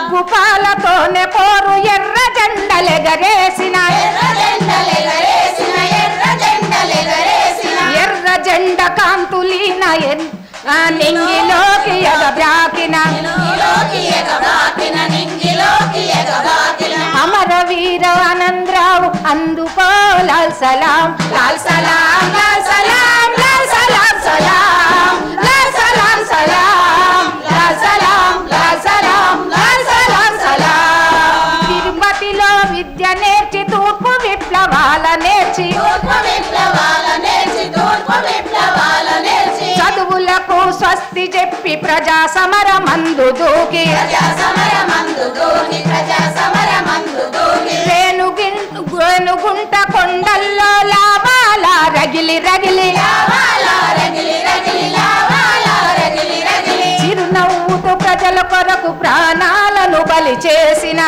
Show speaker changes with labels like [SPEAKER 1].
[SPEAKER 1] సిగ్గుపాలతోనే పోరు ఎర్ర జెండలెగరేసిన ఎర్ర జెండ కాంతులీన నింగిలోకి ఎగబ్రాకిన అమరవీర ఆనందరావు అందుకో లాల్ సలాం లాల్ సలాం లాల్ సలాం లాల్ సలాం సలాం లాల్ సలాం సలాం లాల్ సలాం లాల్ సలాం లాల్ సలాం సలాం తిరుపతిలో విద్య నేర్చి తూర్పు విప్లవాల నేర్చి చదువులకు స్వస్తి చెప్పి ప్రజా సమరమందు దూకి రేణుగుంట కొండల్లో లావాల రగిలి రగిలి చిరునవ్వుతో ప్రజల కొరకు ప్రాణాలను బలి చేసిన